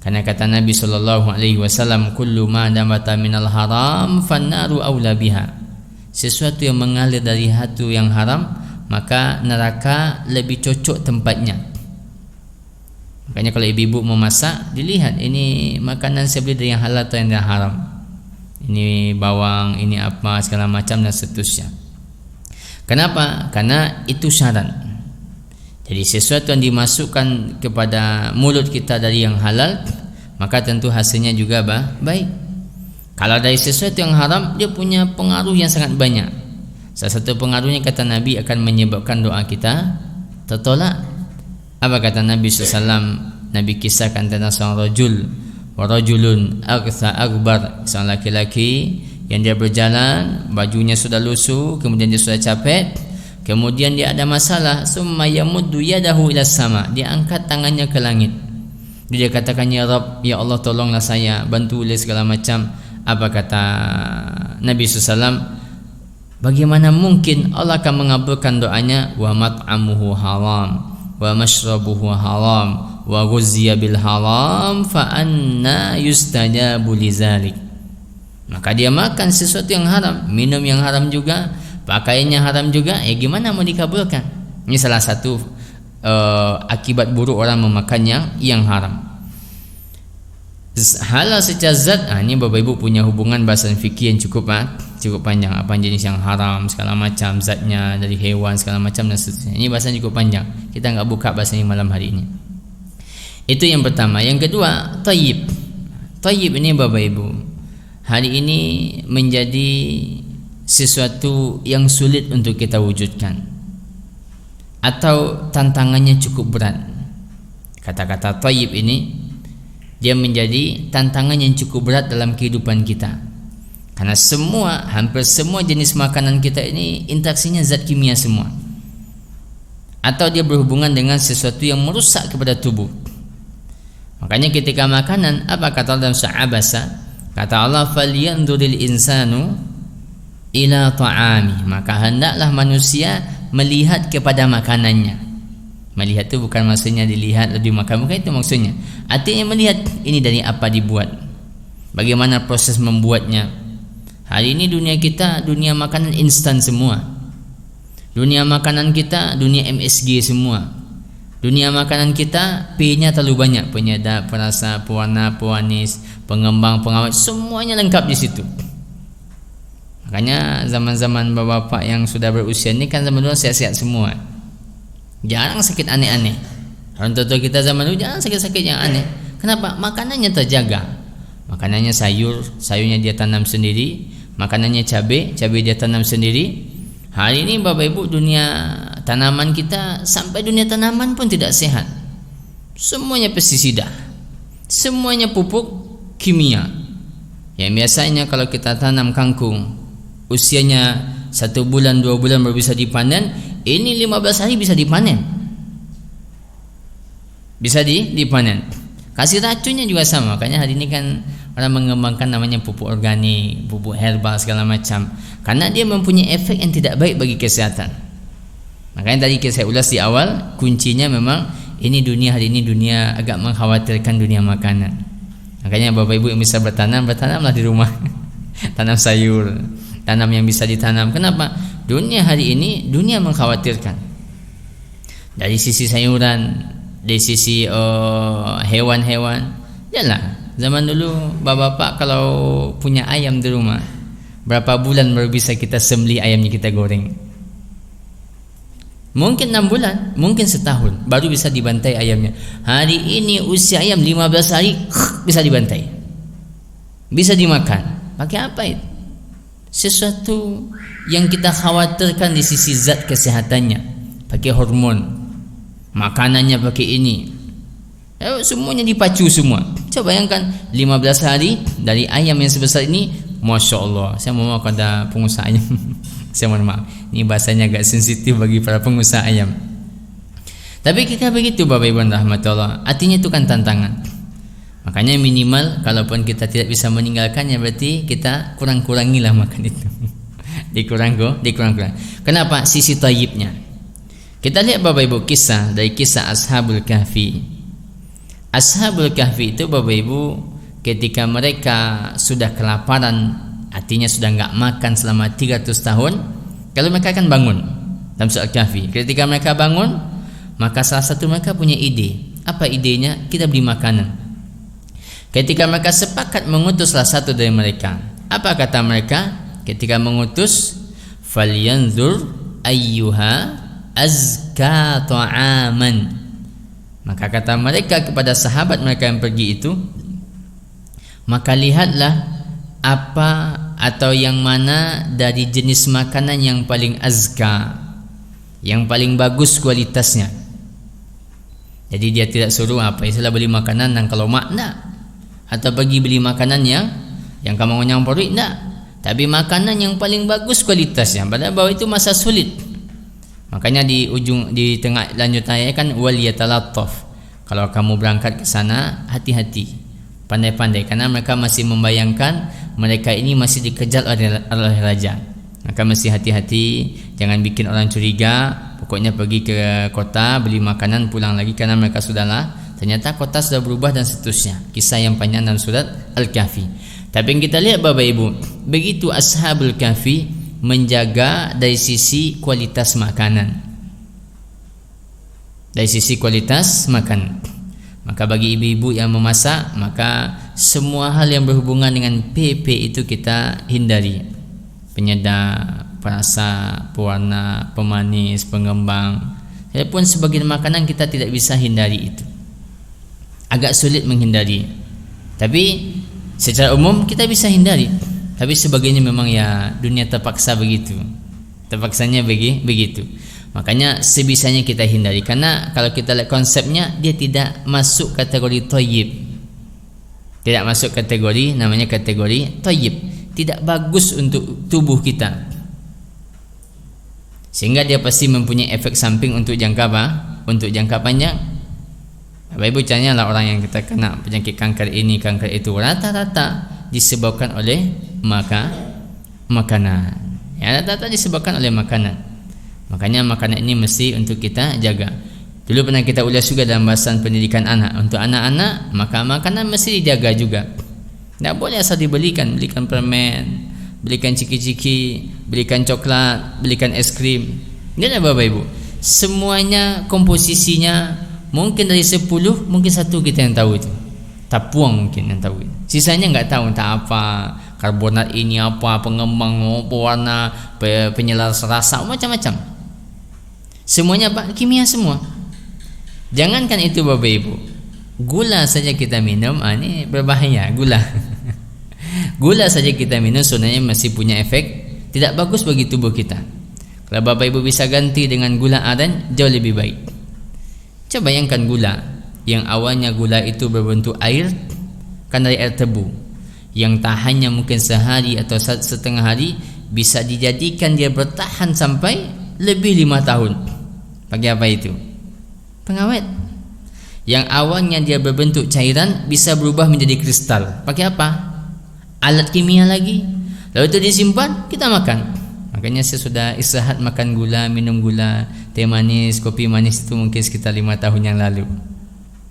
Karena kata Nabi SAW, kullu ma damata minal haram fannaru aula biha. Sesuatu yang mengalir dari hatu yang haram, maka neraka lebih cocok tempatnya. Makanya kalau ibu-ibu memasak, dilihat ini makanan saya beli dari yang halal atau yang haram. Ini bawang, ini apa, segala macam dan seterusnya. Kenapa? Karena itu syarat. Jadi sesuatu yang dimasukkan kepada mulut kita dari yang halal, maka tentu hasilnya juga baik. Kalau dari sesuatu yang haram, dia punya pengaruh yang sangat banyak. Salah satu pengaruhnya kata Nabi akan menyebabkan doa kita tertolak. Apa kata Nabi SAW? Nabi kisahkan tentang seorang rajul, wa rajulun aghtha akbar, seorang laki-laki yang dia berjalan, bajunya sudah lusuh, kemudian dia sudah capek, kemudian dia ada masalah, summa yamuddu yadahu ila sama, dia angkat tangannya ke langit, dia katakan, ya Rabb, ya Allah tolonglah saya, bantulah segala macam. Apa kata Nabi SAW? Bagaimana mungkin Allah akan mengabulkan doanya? Wa mat'amuhu haram wa mashrabuhu haram wa ghuzziya bil haram fa anna yustajabu lizalik. Maka dia makan sesuatu yang haram, minum yang haram juga, pakaiannya haram juga, gimana mau dikabulkan? Ini salah satu akibat buruk orang memakan yang haram. Halal secara zat, ini Bapak Ibu punya hubungan bahasan fikih yang cukup panjang. Apa jenis yang haram, segala macam, zatnya dari hewan, segala macam dan seterusnya. Ini bahasan cukup panjang. Kita nggak buka bahasa ini malam hari ini. Itu yang pertama. Yang kedua, thayyib. Thayyib ini Bapak Ibu, hari ini menjadi sesuatu yang sulit untuk kita wujudkan, atau tantangannya cukup berat. Kata-kata thayyib ini dia menjadi tantangan yang cukup berat dalam kehidupan kita, karena hampir semua jenis makanan kita ini interaksinya zat kimia semua, atau dia berhubungan dengan sesuatu yang merusak kepada tubuh. Makanya ketika makanan, apa kata Allah dalam surah Abasa? Kata Allah, falyanzuril insanu ila ta'ami, maka hendaklah manusia melihat kepada makanannya. Melihat itu bukan maksudnya dilihat lalu dimakan, bukan itu maksudnya. Artinya melihat ini dari apa dibuat, bagaimana proses membuatnya. Hari ini dunia kita dunia makanan instan semua. Dunia makanan kita dunia MSG semua. Dunia makanan kita P-nya terlalu banyak, penyedap, perasa, pewarna, pewanis, pengembang, pengawet, semuanya lengkap di situ. Makanya zaman-zaman bapak-bapak yang sudah berusia ini kan zaman dulu sehat-sehat semua, jarang sakit aneh-aneh. Orang tua kita zaman dulu jarang sakit-sakit yang aneh. Kenapa? Makanannya terjaga. Makanannya sayurnya dia tanam sendiri. Makanannya cabai dia tanam sendiri. Hari ini Bapak Ibu dunia tanaman kita, sampai dunia tanaman pun tidak sehat. Semuanya pestisida, semuanya pupuk kimia. Yang biasanya kalau kita tanam kangkung, usianya 1 bulan 2 bulan baru bisa dipanen, ini 15 hari bisa dipanen. Bisa dipanen. Kasih racunnya juga sama. Makanya hari ini kan orang mengembangkan namanya pupuk organik, pupuk herbal segala macam, karena dia mempunyai efek yang tidak baik bagi kesehatan. Makanya tadi saya ulas di awal, kuncinya memang ini dunia hari ini dunia agak mengkhawatirkan dunia makanan. Makanya Bapak Ibu yang bisa bertanamlah di rumah. Tanam sayur, tanam yang bisa ditanam. Kenapa? Dunia hari ini dunia mengkhawatirkan. Dari sisi sayuran, dari sisi hewan-hewan. Yalah, zaman dulu bapak-bapak kalau punya ayam di rumah, berapa bulan baru bisa kita sembelih ayamnya, kita goreng? Mungkin 6 bulan, mungkin setahun baru bisa dibantai ayamnya. Hari ini usia ayam 15 hari bisa dibantai, bisa dimakan. Pakai apa itu? Sesuatu yang kita khawatirkan di sisi zat kesehatannya. Pakai hormon, makanannya pakai ini, semuanya dipacu semua. Coba bayangkan 15 hari dari ayam yang sebesar ini. Masya Allah, saya mau kepada pengusaha ayam. Saya mohon maaf, ini bahasanya agak sensitif bagi para pengusaha ayam. Tapi kita begitu Bapak Ibu rahmatullah. Artinya itu kan tantangan. Makanya minimal kalaupun kita tidak bisa meninggalkannya, berarti kita kurang-kurangilah makan itu. dikurang. Kenapa? Sisi thayyibnya. Kita lihat Bapak Ibu kisah dari kisah Ashabul Kahfi. Ashabul Kahfi itu Bapak Ibu ketika mereka sudah kelaparan, artinya sudah enggak makan selama 300 tahun, kalau mereka akan bangun dalam surah Kahfi. Ketika mereka bangun, maka salah satu mereka punya ide. Apa idenya? Kita beli makanan. Ketika mereka sepakat mengutus salah satu dari mereka, apa kata mereka ketika mengutus? Falyanzur ayyuha azka ta'aman. Maka kata mereka kepada sahabat mereka yang pergi itu, maka lihatlah apa atau yang mana dari jenis makanan yang paling azka, yang paling bagus kualitasnya. Jadi dia tidak suruh apa istilah beli makanan yang kalau makna atau pergi beli makanan yang kamu nyampuri, enggak. Tapi makanan yang paling bagus kualitasnya. Padahal bahwa itu masa sulit. Makanya di tengah lanjutan ayat kan wal yatalattaf. Kalau kamu berangkat ke sana, hati-hati, pandai-pandai, karena mereka masih membayangkan mereka ini masih dikejar oleh raja. Maka mesti hati-hati, jangan bikin orang curiga. Pokoknya pergi ke kota, beli makanan, pulang lagi, karena mereka sudahlah, ternyata kota sudah berubah dan seterusnya. Kisah yang panjang dalam surat Al-Kahfi. Tapi yang kita lihat Bapak Ibu, begitu Ashabul Kahfi menjaga dari sisi kualitas makanan. Dari sisi kualitas makan, maka bagi ibu-ibu yang memasak, maka semua hal yang berhubungan dengan PP itu kita hindari. Penyedap, perasa, pewarna, pemanis, pengembang. Walaupun sebagian makanan kita tidak bisa hindari itu, agak sulit menghindari. Tapi secara umum kita bisa hindari. Tapi sebagainya memang ya dunia terpaksa begitu. Terpaksanya begitu. Makanya sebisanya kita hindari, karena kalau kita lihat konsepnya, dia tidak masuk kategori thayyib. Tidak masuk kategori, namanya kategori thayyib. Tidak bagus untuk tubuh kita. Sehingga dia pasti mempunyai efek samping untuk jangka apa? Untuk jangka panjang. Bapak Ibu tanyalah orang yang kita kena penyakit kanker ini, kanker itu, rata-rata disebabkan oleh makanan. Ya, rata-rata disebabkan oleh makanan. Makanya makanan ini mesti untuk kita jaga. Dulu pernah kita ulas juga dalam bahasan pendidikan anak. Untuk anak-anak, maka makanan mesti dijaga juga. Tak boleh asal belikan permen, belikan ciki-ciki, belikan coklat, belikan es krim. Ini ada Bapak Ibu. Semuanya komposisinya mungkin dari 10, mungkin 1 kita yang tahu itu. Tapuang mungkin yang tahu. Sisanya enggak tahu entah apa. Karbonat ini apa, pengembang, pewarna, penyelas rasa, macam-macam. Semuanya Pak, kimia semua. Jangankan itu Bapak Ibu, gula saja kita minum, ini berbahaya. Gula saja kita minum sebenarnya masih punya efek tidak bagus bagi tubuh kita. Kalau Bapak Ibu bisa ganti dengan gula aren, jauh lebih baik. Coba bayangkan gula yang awalnya gula itu berbentuk air, kan dari air tebu, yang tahannya mungkin sehari atau setengah hari, bisa dijadikan dia bertahan sampai lebih 5 tahun. Pakai apa itu? Pengawet. Yang awalnya dia berbentuk cairan bisa berubah menjadi kristal. Pakai apa? Alat kimia lagi. Lalu itu disimpan, kita makan. Makanya saya sudah istirahat makan gula, minum gula, teh manis, kopi manis itu mungkin sekitar 5 tahun yang lalu.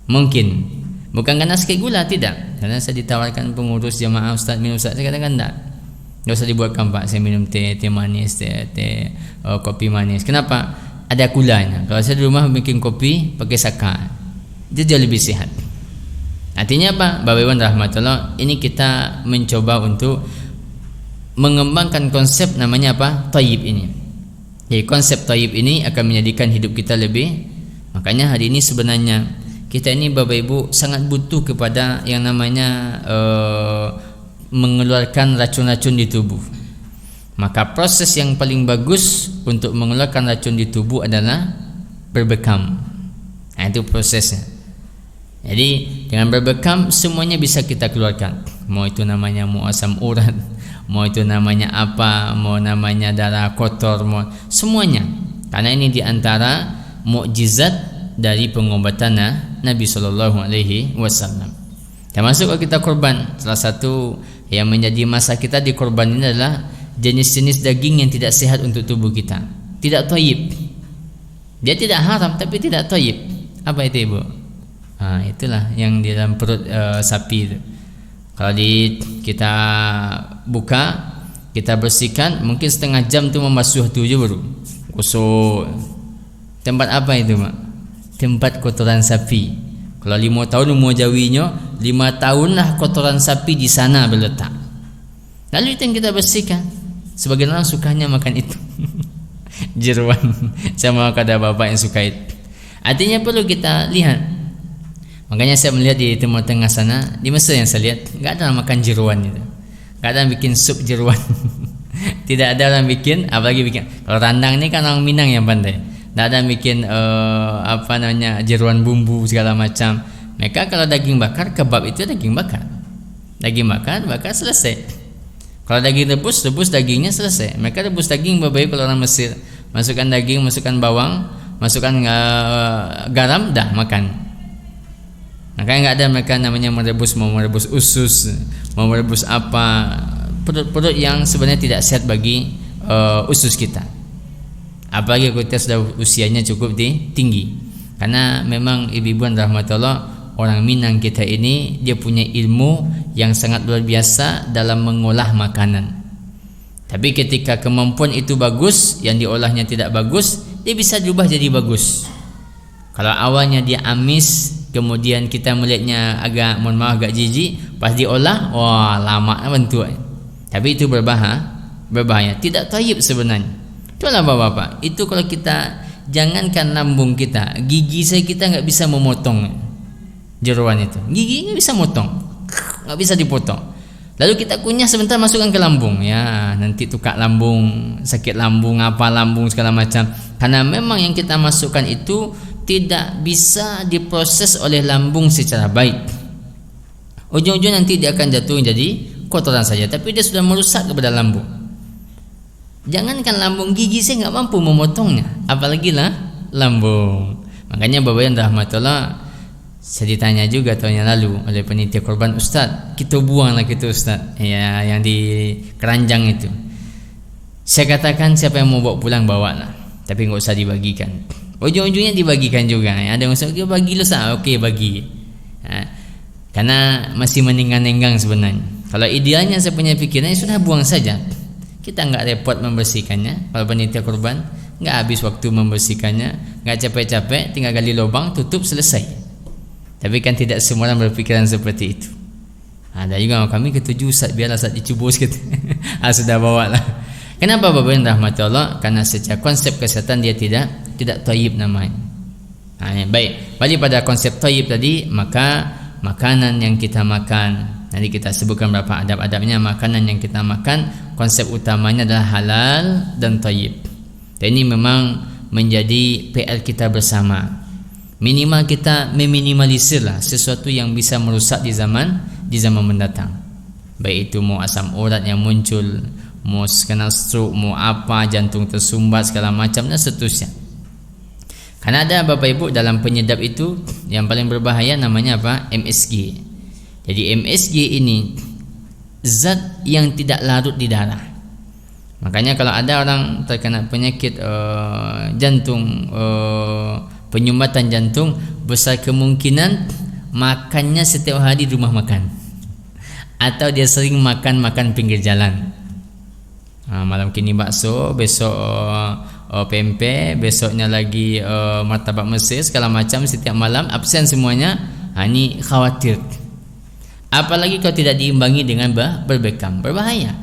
Mungkin. Bukan karena sakit gula, tidak. Karena saya ditawarkan pengurus jamaah, Ustaz minum, Ustaz. Saya katakan enggak. Enggak usah dibuatkan Pak, saya minum teh manis, kopi manis. Kenapa? Ada gulanya. Kalau saya di rumah bikin kopi pakai saka, dia jauh lebih sehat. Artinya apa? Bapak Ibu rahmatullah, ini kita mencoba untuk mengembangkan konsep namanya apa? Thayyib ini. Jadi konsep thayyib ini akan menjadikan hidup kita lebih. Makanya hari ini sebenarnya kita ini Bapak Ibu sangat butuh kepada yang namanya mengeluarkan racun-racun di tubuh. Maka proses yang paling bagus untuk mengeluarkan racun di tubuh adalah berbekam. Nah, itu prosesnya. Jadi dengan berbekam semuanya bisa kita keluarkan. Mau itu namanya mau asam urat, mau itu namanya apa, mau namanya darah kotor, mau semuanya. Karena ini diantara mukjizat dari pengobatan Nabi Sallallahu Alaihi Wasallam. Termasuk kalau kita korban, salah satu yang menjadi masa kita di korban ini adalah jenis-jenis daging yang tidak sehat untuk tubuh kita, tidak thayyib. Dia tidak haram tapi tidak thayyib. Apa itu Ibu? Itulah yang di dalam perut sapi itu. Kalau kita buka, kita bersihkan, mungkin setengah jam tu membasuh tu je baru gosok. Tempat apa itu Mak? Tempat kotoran sapi. Kalau 5 tahun umur jawinya, 5 tahunlah kotoran sapi di sana berletak. Lalu itu yang kita bersihkan. Sebagian orang sukanya makan itu. Jeruan. Sama kata bapak yang suka itu. Artinya perlu kita lihat. Makanya saya melihat di Timur Tengah sana, di Mesir yang saya lihat, enggak ada orang makan jeruan itu. Enggak ada yang bikin sup jeruan. Tidak ada orang bikin, apalagi bikin. Kalau randang ini kan orang Minang yang pandai. Enggak ada yang bikin jeruan bumbu segala macam. Mereka kalau daging bakar, kebab itu daging bakar. Daging bakar selesai. Kalau daging rebus dagingnya selesai. Mereka rebus daging Bapak Ibu kalau orang Mesir, masukkan daging, masukkan bawang, masukkan garam, dah makan. Makanya nggak ada mereka namanya merebus, mau merebus usus, mau merebus apa, produk-produk yang sebenarnya tidak sehat bagi usus kita. Apalagi kalau kita sudah usianya cukup tinggi. Karena memang ibu-ibuan rahmatullah, orang Minang kita ini dia punya ilmu yang sangat luar biasa dalam mengolah makanan. Tapi ketika kemampuan itu bagus, yang diolahnya tidak bagus, dia bisa diubah jadi bagus. Kalau awalnya dia amis, kemudian kita melihatnya agak, mohon maaf, agak jijik, pas diolah, wah lama bentuk. Tapi itu berbahaya, tidak thayyib sebenarnya. Itulah bapak-bapak, itu kalau kita, jangankan lambung kita, gigi saya kita nggak bisa memotong jeroan itu, gigi nggak bisa motong, nggak bisa dipotong. Lalu kita kunyah sebentar, masukkan ke lambung, ya nanti tukak lambung, sakit lambung, apa lambung segala macam. Karena memang yang kita masukkan itu tidak bisa diproses oleh lambung secara baik. Ujung-ujung nanti dia akan jatuh jadi kotoran saja, tapi dia sudah merusak kepada lambung. Jangankan lambung, gigi saya nggak mampu memotongnya, apalagi lah lambung. Makanya Bapak yang rahmatullah, saya ditanya juga tahun yang lalu oleh panitia korban, Ustaz, kita buanglah gitu Ustaz, ya yang di keranjang itu. Saya katakan siapa yang mau bawa pulang bawalah, tapi nggak usah dibagikan. Ujung-ujungnya dibagikan juga. Ada yang Ustaz, bagi lu Ustaz, oke bagi. Karena masih menenggang-nenggang sebenarnya. Kalau idealnya saya punya pikirannya sudah buang saja. Kita nggak repot membersihkannya. Kalau panitia korban nggak habis waktu membersihkannya, nggak capek-capek, tinggal gali lubang, tutup, selesai. Tapi kan tidak semua orang berpikiran seperti itu. Ada juga kami ketujuh Ustaz, biarlah Ustaz dicubus gitu. Sudah bawa lah. Kenapa Bapak yang rahmatullah? Karena secara konsep kesehatan dia tidak thayyib namanya. Baik, balik pada konsep thayyib tadi, maka makanan yang kita makan, nanti kita sebutkan berapa adab-adabnya. Makanan yang kita makan, konsep utamanya adalah halal dan thayyib. Dan ini memang menjadi PR kita bersama. Minimal kita meminimalisirlah sesuatu yang bisa merusak di zaman mendatang. Baik itu mau asam urat yang muncul, mau kena stroke, mau apa, jantung tersumbat segala macam dan seterusnya. Karena ada Bapak Ibu dalam penyedap itu yang paling berbahaya namanya apa? MSG. Jadi MSG ini zat yang tidak larut di darah. Makanya kalau ada orang terkena penyakit jantung, penyumbatan jantung, besar kemungkinan makannya setiap hari di rumah makan, atau dia sering makan pinggir jalan. Malam kini bakso, besok pempek, besoknya lagi martabak Mesir segala macam, setiap malam absen semuanya. Ini khawatir. Apalagi kalau tidak diimbangi dengan berbekam, berbahaya.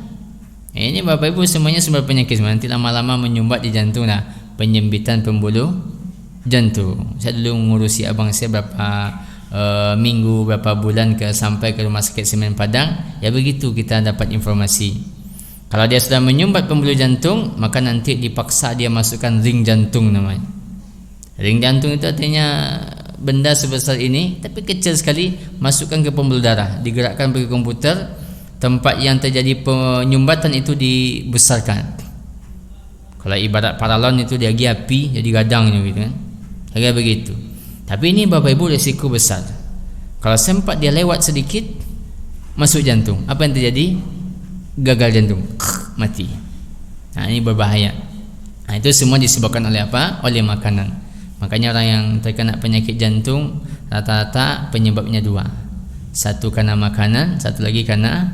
Ini Bapak Ibu semuanya sumber penyakit, nanti lama-lama menyumbat di jantung lah, penyempitan pembuluh jantung. Saya dulu mengurusi abang saya berapa minggu, berapa bulan sampai ke rumah sakit Semen Padang. Ya begitu kita dapat informasi. Kalau dia sudah menyumbat pembuluh jantung, maka nanti dipaksa dia masukkan ring jantung namanya. Ring jantung itu artinya benda sebesar ini tapi kecil sekali, masukkan ke pembuluh darah, digerakkan pakai komputer, tempat yang terjadi penyumbatan itu dibesarkan. Kalau ibarat paralon itu dia api jadi gadangnya gitu kan. Kayak begitu. Tapi ini Bapak Ibu risiko besar. Kalau sempat dia lewat sedikit masuk jantung, apa yang terjadi? Gagal jantung, mati. Ini berbahaya. Itu semua disebabkan oleh apa? Oleh makanan. Makanya orang yang terkena penyakit jantung rata-rata penyebabnya dua. Satu karena makanan, satu lagi karena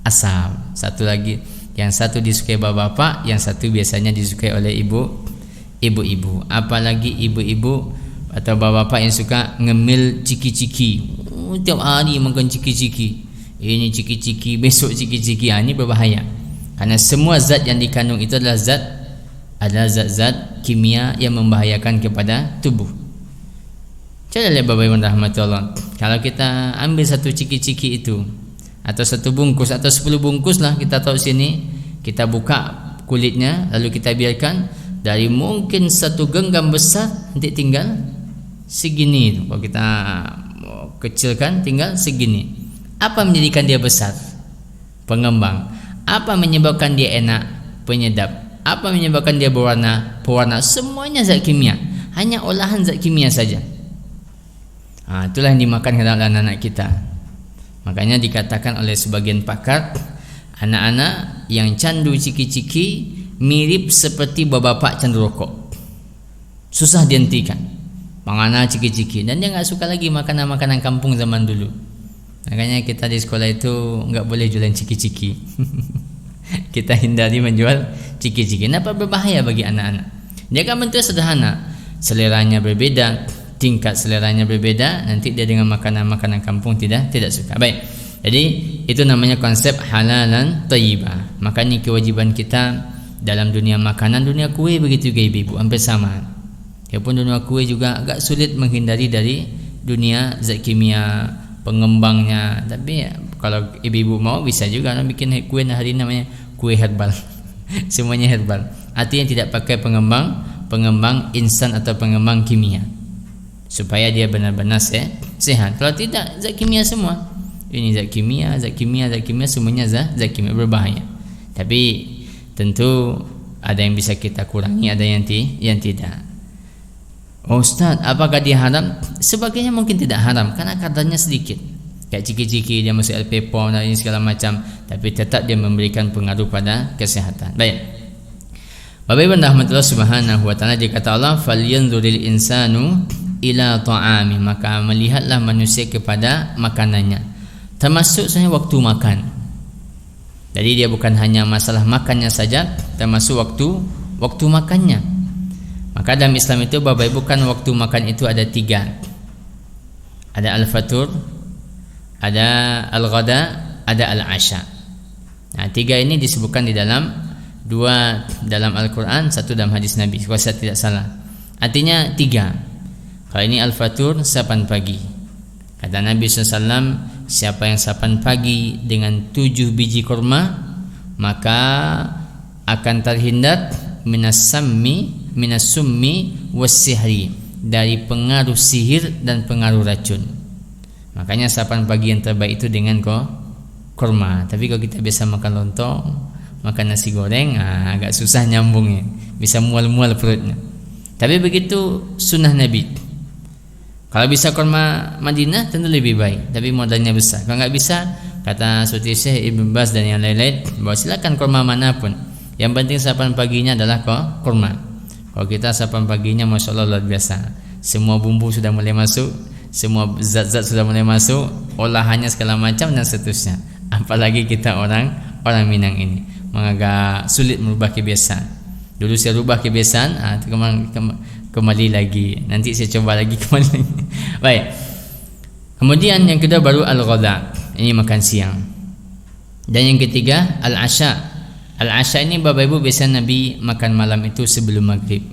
asam. Satu lagi, yang satu disukai bapak-bapak, yang satu biasanya disukai oleh ibu-ibu. Apalagi ibu-ibu atau bapak-bapak yang suka ngemil ciki-ciki. Tiap hari makan ciki-ciki. Ini ciki-ciki, besok ciki-ciki. Ini berbahaya. Karena semua zat yang dikandung itu adalah zat-zat kimia yang membahayakan kepada tubuh. Coba lihat Bapak Ibu rahmatullah. Kalau kita ambil satu ciki-ciki itu, atau satu bungkus atau 10 bungkus lah kita taruh sini, kita buka kulitnya, lalu kita biarkan, dari mungkin satu genggam besar nanti tinggal segini. Kalau kita kecilkan tinggal segini. Apa menjadikan dia besar? Pengembang. Apa menyebabkan dia enak? Penyedap. Apa menyebabkan dia berwarna? Pewarna. Semuanya zat kimia. Hanya olahan zat kimia saja. Itulah yang dimakan oleh anak-anak kita. Makanya dikatakan oleh sebagian pakar, anak-anak yang candu ciki-ciki mirip seperti bapak candu rokok. Susah dihentikan. Mangana ciki-ciki, dan dia nggak suka lagi makanan-makanan kampung zaman dulu. Makanya kita di sekolah itu nggak boleh jualan ciki-ciki. Kita hindari menjual ciki-ciki. Kenapa? Berbahaya bagi anak-anak. Dia kan bentuk sederhana, seleranya berbeda, tingkat seleranya berbeda, nanti dia dengan makanan-makanan kampung tidak suka. Baik. Jadi itu namanya konsep halalan thayyibah. Makanya kewajiban kita dalam dunia makanan, dunia kue begitu juga ibu-ibu, hampir sama. Ya pun dunia kue juga agak sulit menghindari dari dunia zat kimia pengembangnya. Tapi ya, kalau ibu-ibu mau bisa juga bikin kue hari ini namanya kue herbal. Semuanya herbal. Artinya tidak pakai pengembang instan atau pengembang kimia, supaya dia benar-benar sehat. Kalau tidak, zat kimia semua. Ini zat kimia, semuanya zat kimia berbahaya. Tapi tentu ada yang bisa kita kurangi, ada yang tidak. Ustaz, apakah dia haram? Sebagainya mungkin tidak haram karena kadarnya sedikit. Kayak ciki-ciki dia masuk alpepon dan ini segala macam, tapi tetap dia memberikan pengaruh pada kesehatan. Baik. Bapak Ibu rahmatullah subhanahu wa ta'ala, dia kata Allah, falyanzuril insanu ila ta'ami, maka melihatlah manusia kepada makanannya, termasuk sebenarnya waktu makan. Jadi dia bukan hanya masalah makannya saja, termasuk waktu makannya. Maka dalam Islam itu Bapak Ibu kan waktu makan itu ada 3. Ada al-fatur, ada al-ghada, ada al-asha. Nah, 3 ini disebutkan di dalam 2 dalam Al-Quran, 1 dalam hadis Nabi, kalau saya tidak salah. Artinya 3. Kalau ini al-fatur, sarapan pagi. Kata Nabi SAW, siapa yang sarapan pagi dengan 7 biji kurma, maka akan terhindar minas summi wassihri, dari pengaruh sihir dan pengaruh racun. Makanya sarapan pagi yang terbaik itu dengan kurma. Tapi kalau kita biasa makan lontong, makan nasi goreng, agak susah nyambungnya, bisa mual-mual perutnya. Tapi begitu sunnah Nabi. Kalau bisa kurma Madinah tentu lebih baik, tapi modalnya besar. Kalau nggak bisa, kata seperti Syekh Ibn Baz dan yang lain-lain, bahwa silakan kurma manapun, yang penting sarapan paginya adalah kurma. Kalau kita sarapan paginya, masya Allah luar biasa, semua bumbu sudah mulai masuk, semua zat-zat sudah mulai masuk, olahannya segala macam dan seterusnya. Apalagi kita orang Minang ini, agak sulit merubah kebiasaan. Dulu saya rubah kebiasaan, kembali lagi. Nanti saya coba lagi kembali lagi. Baik. Kemudian yang kedua baru al-ghada, ini makan siang. Dan yang ketiga al-asha. Al-asha ini Bapak Ibu biasa Nabi makan malam itu sebelum maghrib.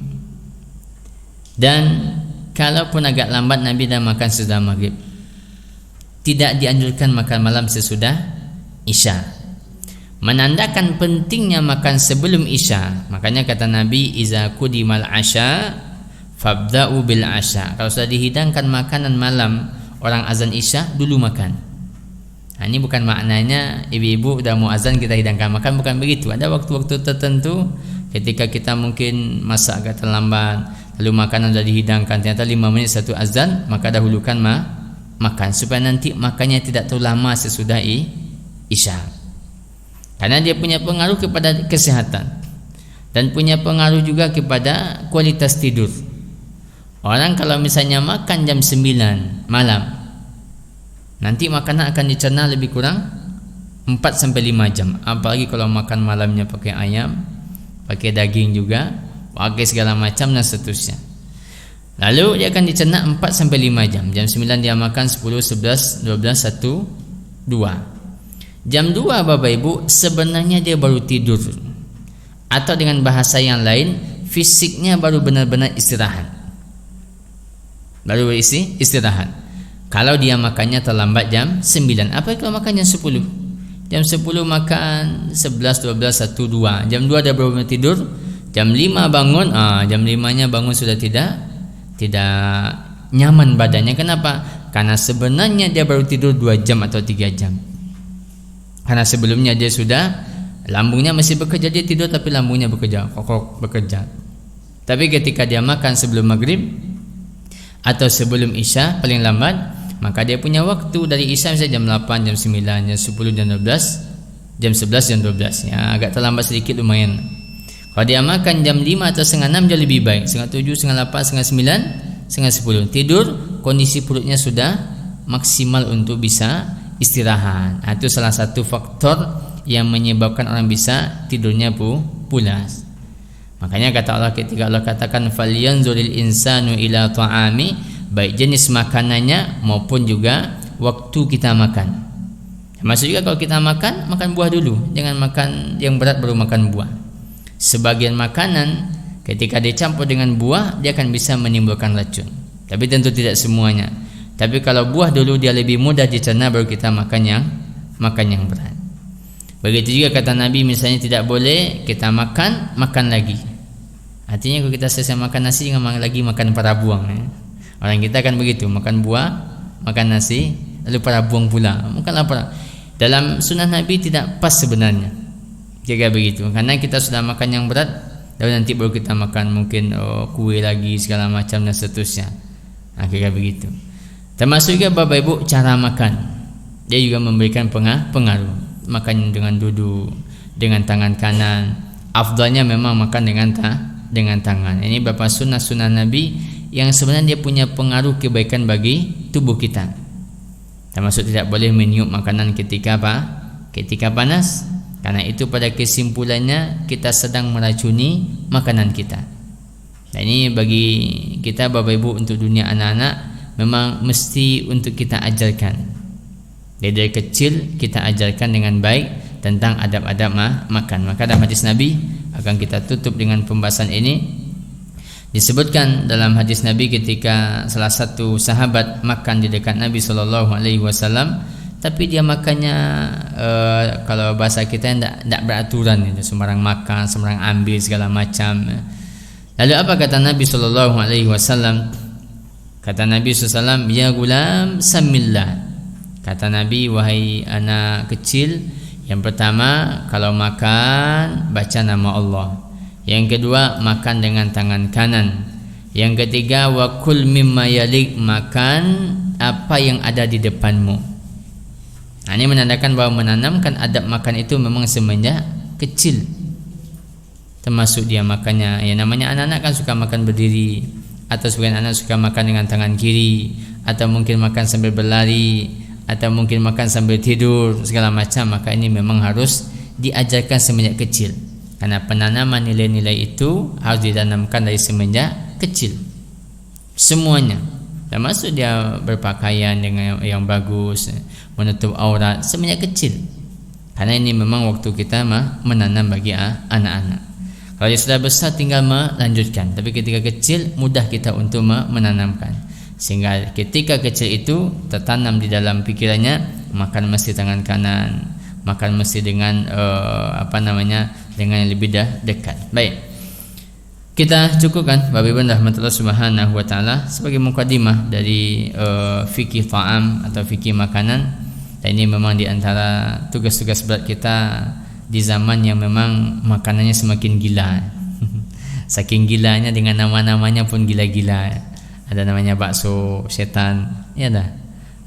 Dan kalaupun agak lambat Nabi dah makan sesudah maghrib. Tidak dianjurkan makan malam sesudah isya. Menandakan pentingnya makan sebelum isya. Makanya kata Nabi, iza kudimal asya fabda'u bil asya. Kalau sudah dihidangkan makanan malam, orang azan isya, dulu makan. Ini bukan maknanya ibu-ibu udah mau azan kita hidangkan makan, bukan begitu. Ada waktu-waktu tertentu ketika kita mungkin masak agak terlambat, lalu makanan sudah dihidangkan, ternyata 5 menit satu azan, maka dahulukan makan supaya nanti makannya tidak terlalu lama sesudah isya. Karena dia punya pengaruh kepada kesehatan dan punya pengaruh juga kepada kualitas tidur. Orang kalau misalnya makan jam 9 malam, nanti makanan akan dicerna lebih kurang 4-5 jam. Apalagi kalau makan malamnya pakai ayam, pakai daging juga, pakai segala macam dan seterusnya. Lalu dia akan dicerna 4-5 jam. Jam 9 dia makan, 10, 11, 12, 1, 2. Jam 2 Bapak Ibu sebenarnya dia baru tidur. Atau dengan bahasa yang lain, fisiknya baru benar-benar istirahat. Baru istirahat. Kalau dia makannya terlambat jam 9, apa kalau makan jam 10? Jam 10 makan 11, 12, 1, 2. Jam 2 dia baru tidur. Jam 5 bangun, jam 5-nya bangun sudah tidak nyaman badannya. Kenapa? Karena sebenarnya dia baru tidur 2 jam atau 3 jam. Karena sebelumnya dia sudah, lambungnya masih bekerja, dia tidur tapi lambungnya bekerja, bekerja. Tapi ketika dia makan sebelum maghrib atau sebelum isya paling lambat, maka dia punya waktu dari isya misalnya jam 8, jam 9, jam 10, jam 12, jam 11, jam 12 ya, agak terlambat sedikit lumayan. Kalau dia makan jam 5 atau setengah 6 jauh lebih baik, setengah 7, setengah 8, setengah 9, setengah 10 tidur, kondisi perutnya sudah maksimal untuk bisa istirahat. Itu salah satu faktor yang menyebabkan orang bisa tidurnya pulas. Makanya kata Allah, ketika Allah katakan falyanzuril insanu ila ta'ami, baik jenis makanannya maupun juga waktu kita makan. Maksud juga kalau kita makan buah dulu, jangan makan yang berat baru makan buah. Sebagian makanan ketika dicampur dengan buah dia akan bisa menimbulkan racun, tapi tentu tidak semuanya. Tapi kalau buah dulu dia lebih mudah dicerna, baru kita makan yang berat. Begitu juga kata Nabi, misalnya tidak boleh kita makan lagi. Artinya kalau kita selesai makan nasi jangan lagi makan para buang ya. Orang kita kan begitu, makan buah, makan nasi, lalu para buang pula. Bukanlah para. Dalam sunnah Nabi tidak pas sebenarnya. Jaga begitu. Karena kita sudah makan yang berat, lalu nanti baru kita makan mungkin kue lagi segala macam dan seterusnya. Kira begitu. Termasuk juga Bapak Ibu cara makan. Dia juga memberikan pengaruh. Makan dengan duduk, dengan tangan kanan. Afdalnya memang makan dengan tangan. Ini beberapa sunnah Nabi yang sebenarnya dia punya pengaruh kebaikan bagi tubuh kita. Termasuk tidak boleh meniup makanan ketika ketika panas, karena itu pada kesimpulannya kita sedang meracuni makanan kita. Dan ini bagi kita Bapak Ibu untuk dunia anak-anak memang mesti untuk kita ajarkan. Dari kecil kita ajarkan dengan baik tentang adab-adab makan. Maka dalam hadis Nabi, akan kita tutup dengan pembahasan ini, disebutkan dalam hadis Nabi ketika salah satu sahabat makan di dekat Nabi SAW, tapi dia makannya kalau bahasa kita tidak beraturan, sembarang makan, sembarang ambil segala macam. Lalu apa kata Nabi SAW? Kata Nabi SAW, ya gulam samillah. Kata Nabi, wahai anak kecil, yang pertama kalau makan baca nama Allah. Yang kedua makan dengan tangan kanan. Yang ketiga wakul mimma yalik, makan apa yang ada di depanmu. Ini menandakan bahwa menanamkan adab makan itu memang semenjak kecil. Termasuk dia makannya, ya namanya anak-anak kan suka makan berdiri, atau sebagian anak suka makan dengan tangan kiri, atau mungkin makan sambil berlari, atau mungkin makan sambil tidur segala macam. Maka ini memang harus diajarkan semenjak kecil, karena penanaman nilai-nilai itu harus ditanamkan dari semenjak kecil semuanya, termasuk dia berpakaian dengan yang bagus, menutup aurat semenjak kecil, karena ini memang waktu kita menanam bagi anak-anak. Kalau dia sudah besar tinggal melanjutkan, tapi ketika kecil mudah kita untuk menanamkan, sehingga ketika kecil itu tertanam di dalam pikirannya, makan mesti tangan kanan, makan mesti dengan dengan yang lebih dekat. Baik, kita cukupkan Bapak Ibu rahmatullah subhanahu wa ta'ala sebagai mukadimah dari fikih ta'am atau fikih makanan. Dan ini memang di antara tugas-tugas berat kita di zaman yang memang makanannya semakin gila. Saking gilanya, dengan nama-namanya pun gila-gila. Ada namanya bakso setan, ya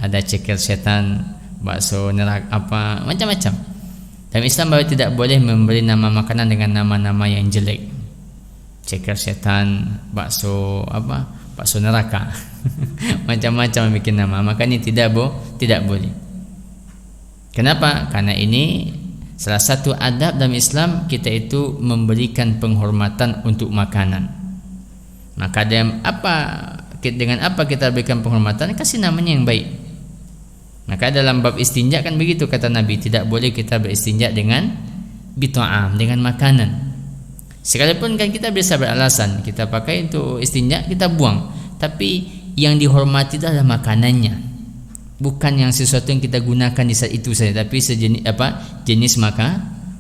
ada ceker setan, bakso nerak, apa macam-macam. Dalam Islam bahwa tidak boleh memberi nama makanan dengan nama-nama yang jelek. Ceker setan, bakso bakso neraka. Macam-macam bikin nama. Maka ini tidak boleh. Kenapa? Karena ini salah satu adab dalam Islam, kita itu memberikan penghormatan untuk makanan. Maka dengan apa kita berikan penghormatan? Kasih namanya yang baik. Maka dalam bab istinja kan begitu kata Nabi, tidak boleh kita beristinja dengan bit'am, dengan makanan. Sekalipun kan kita bisa beralasan, kita pakai untuk istinja, kita buang, tapi yang dihormati adalah makanannya, bukan yang sesuatu yang kita gunakan di saat itu saja, tapi jenis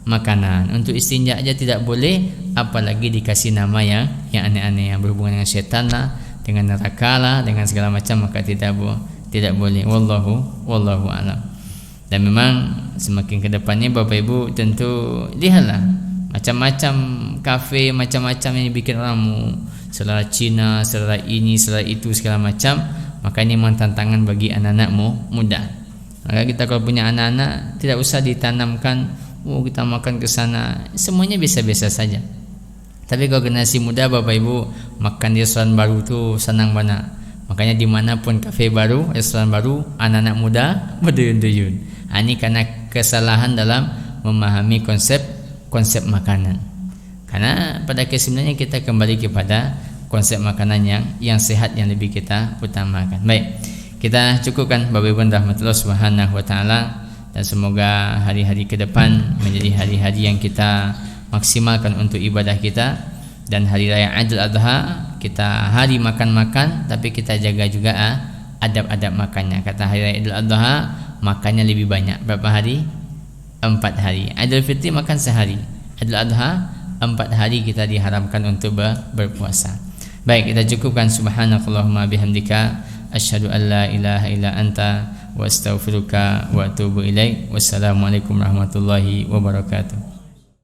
makanan. Untuk istinja aja tidak boleh, apalagi dikasih nama yang aneh-aneh, yang berhubungan dengan setan lah, dengan neraka lah, dengan segala macam, maka tidak tidak boleh. Wallahu a'lam. Dan memang semakin ke depannya Bapak Ibu tentu lihatlah macam-macam kafe, macam-macam yang dibikin orang selera Cina, selera ini, selera itu segala macam. Maka ini memang tantangan bagi anak-anak muda. Maka kita kalau punya anak-anak tidak usah ditanamkan kita makan ke sana, semuanya biasa-biasa saja. Tapi kalau generasi muda Bapak Ibu makan di restoran baru tu senang banget. Makanya dimanapun kafe baru, restoran baru, anak-anak muda berduyun-duyun. Ini karena kesalahan dalam memahami konsep makanan. Karena pada kesimpulannya kita kembali kepada konsep makanan yang sehat yang lebih kita utamakan. Baik, kita cukupkan Bapak Ibu rahmatullah subhanahu wa ta'ala, dan semoga hari-hari ke depan menjadi hari-hari yang kita maksimalkan untuk ibadah kita. Dan hari raya Idul Adha kita hari makan-makan, tapi kita jaga juga adab-adab makannya. Kata hari raya Idul Adha makannya lebih banyak. Berapa hari? 4 hari. Idul Fitri makan sehari. Idul Adha 4 hari kita diharamkan untuk berpuasa. Baik, kita cukupkan. Subhanakallahumma bihamdika asyhadu an la ilaha illa anta wa astaghfiruka wa atubu ilaik. Wassalamualaikum warahmatullahi wabarakatuh.